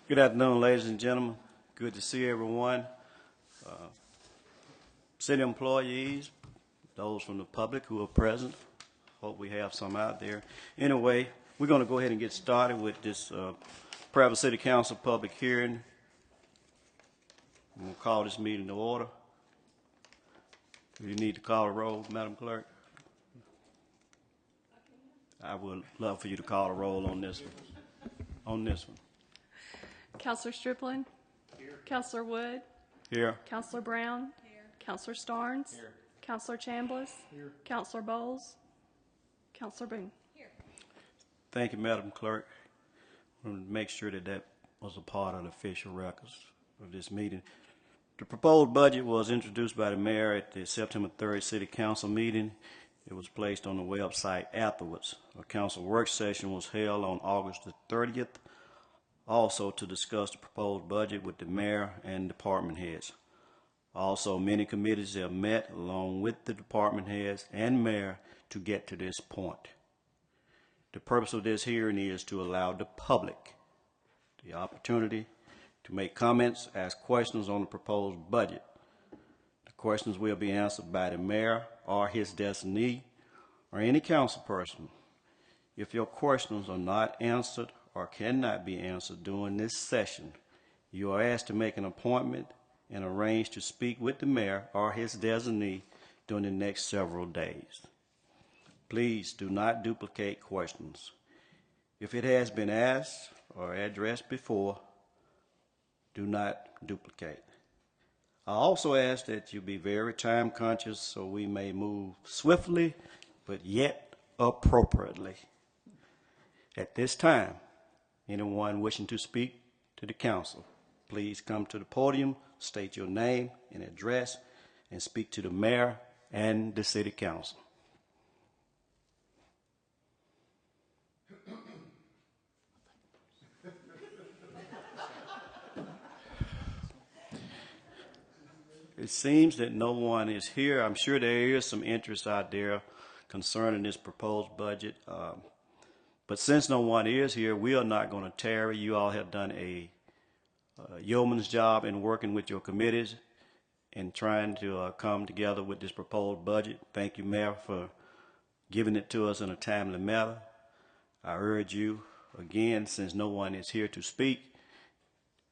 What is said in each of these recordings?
Good afternoon, ladies and gentlemen. Good to see everyone. City employees, those from the public who are present. Hope we have some out there. Anyway, we're going to go ahead and get started with this Prattville City Council public hearing. We'll call this meeting to order. You need to call a roll, Madam Clerk. I would love for you to call a roll on this one. Councillor Striplin. Here. Councillor Wood. Here. Councillor Brown. Here. Councillor Starnes. Here. Councillor Chambliss. Here. Councillor Bowles. Councillor Boone. Here. Thank you, Madam Clerk. I want to make sure that that was a part of the official records of this meeting. The proposed budget was introduced by the mayor at the September 3rd City Council meeting. It was placed on the website afterwards. A council work session was held on August the 30th, also to discuss the proposed budget with the mayor and department heads. Also, many committees have met along with the department heads and mayor to get to this point. The purpose of this hearing is to allow the public the opportunity to make comments, ask questions on the proposed budget. The questions will be answered by the mayor or his designee or any council person. If your questions are not answered or cannot be answered during this session, you are asked to make an appointment and arrange to speak with the mayor or his designee during the next several days. Please do not duplicate questions. If it has been asked or addressed before, do not duplicate. I also ask that you be very time conscious so we may move swiftly but yet appropriately. At this time, anyone wishing to speak to the council, please come to the podium, state your name and address, and speak to the mayor and the city council. It seems that no one is here. I'm sure there is some interest out there concerning this proposed budget. But since no one is here, we are not going to tarry. You all have done a yeoman's job in working with your committees and trying to come together with this proposed budget. Thank you, Mayor, for giving it to us in a timely manner. I urge you, again, since no one is here to speak,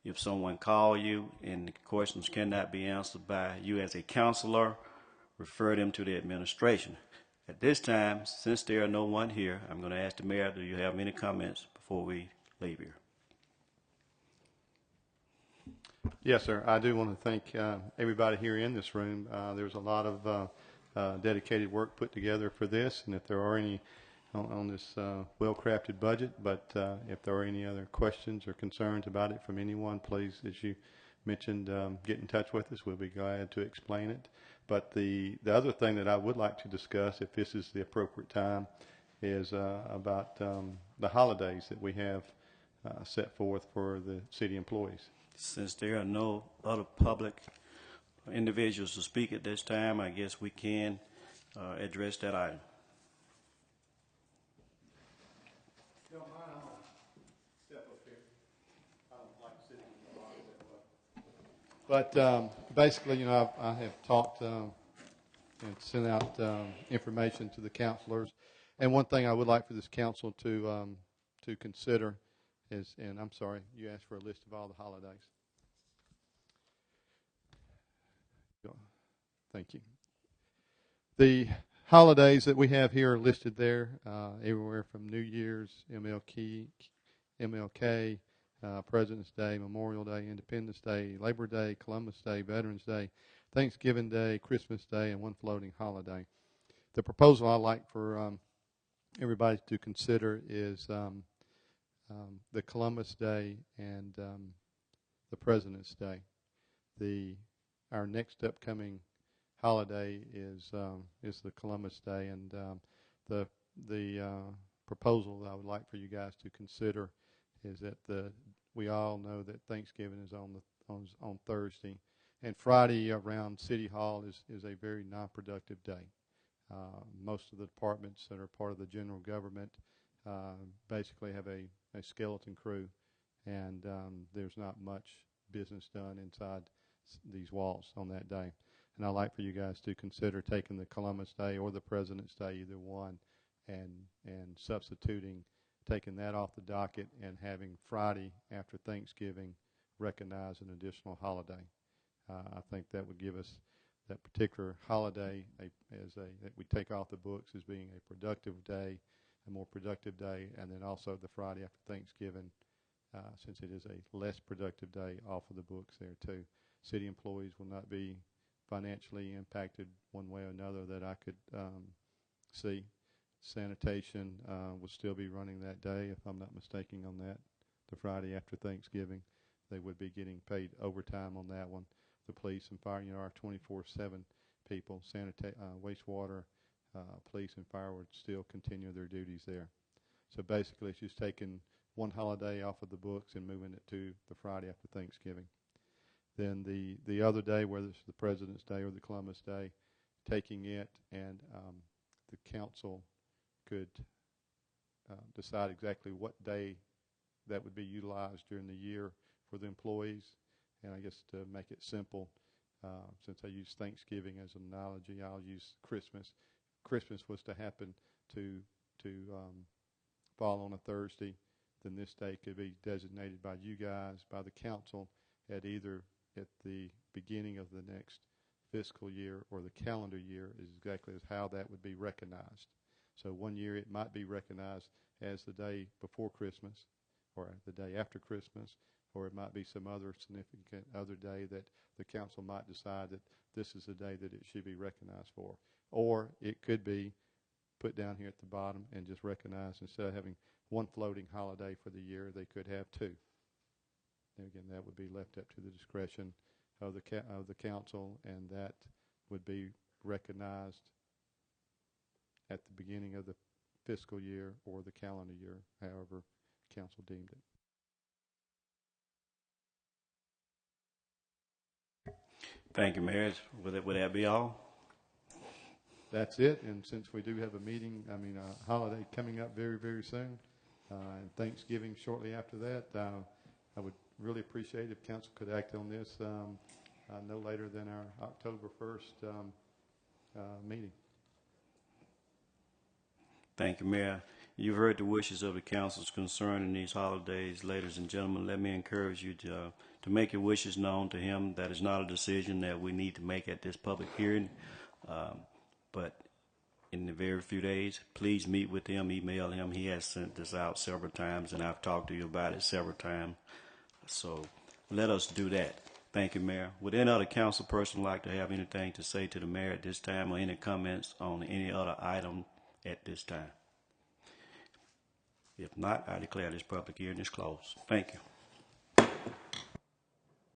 if someone calls you and the questions cannot be answered by you as a counselor, refer them to the administration. At this time, since there are no one here, I'm going to ask the mayor, do you have any comments before we leave here? Yes, sir. I do want to thank everybody here in this room. There's a lot of dedicated work put together for this, and if there are any on this well-crafted budget, but if there are any other questions or concerns about it from anyone, please, as you mentioned, get in touch with us. We'll be glad to explain it. But the other thing that I would like to discuss, if this is the appropriate time, is about the holidays that we have set forth for the city employees. Since there are no other public individuals to speak at this time, I guess we can address that item. But basically, you know, I have talked and sent out information to the counselors, and one thing I would like for this council to consider is, and I'm sorry, you asked for a list of all the holidays. Thank you. The holidays that we have here are listed there, everywhere from New Year's, MLK, President's Day, Memorial Day, Independence Day, Labor Day, Columbus Day, Veterans Day, Thanksgiving Day, Christmas Day, and one floating holiday. The proposal I'd like for everybody to consider is the Columbus Day and the President's Day. Our next upcoming holiday is the Columbus Day, and the proposal that I would like for you guys to consider is that we all know that Thanksgiving is on Thursday, and Friday around City Hall is a very non-productive day. Most of the departments that are part of the general government basically have a skeleton crew, and there's not much business done inside these walls on that day. And I'd like for you guys to consider taking the Columbus Day or the President's Day, either one, and substituting, taking that off the docket and having Friday after Thanksgiving recognize an additional holiday. I think that would give us that particular holiday that we take off the books as being a productive day, a more productive day, and then also the Friday after Thanksgiving, since it is a less productive day, off of the books there too. City employees will not be financially impacted one way or another that I could see. Sanitation will still be running that day, if I'm not mistaken on that, the Friday after Thanksgiving. They would be getting paid overtime on that one. The police and fire, are 24/7 people. Wastewater, police and fire would still continue their duties there. So basically it's just taking one holiday off of the books and moving it to the Friday after Thanksgiving. Then the other day, whether it's the President's Day or the Columbus Day, taking it and the council could decide exactly what day that would be utilized during the year for the employees. And I guess to make it simple, since I use Thanksgiving as an analogy, I'll use Christmas. Christmas was to happen to fall on a Thursday, then this day could be designated by you guys, by the council, at either at the beginning of the next fiscal year or the calendar year, is exactly as how that would be recognized. So one year it might be recognized as the day before Christmas or the day after Christmas, or it might be some other significant other day that the council might decide that this is the day that it should be recognized for. Or it could be put down here at the bottom and just recognized, instead of having one floating holiday for the year, they could have two. And again, that would be left up to the discretion of the council, and that would be recognized at the beginning of the fiscal year or the calendar year, however council deemed it. Thank you, Mayor. Would that be all? That's it. And since we do have a meeting, a holiday coming up very, very soon, and Thanksgiving shortly after that, I would really appreciate if council could act on this no later than our October 1st meeting. Thank you, Mayor. You've heard the wishes of the councils concerning these holidays. Ladies and gentlemen, let me encourage you to make your wishes known to him. That is not a decision that we need to make at this public hearing. But in the very few days, please meet with him, email him. He has sent this out several times, and I've talked to you about it several times. So let us do that. Thank you, Mayor. Would any other council person like to have anything to say to the mayor at this time, or any comments on any other item at this time? If not, I declare this public hearing is closed. Thank you.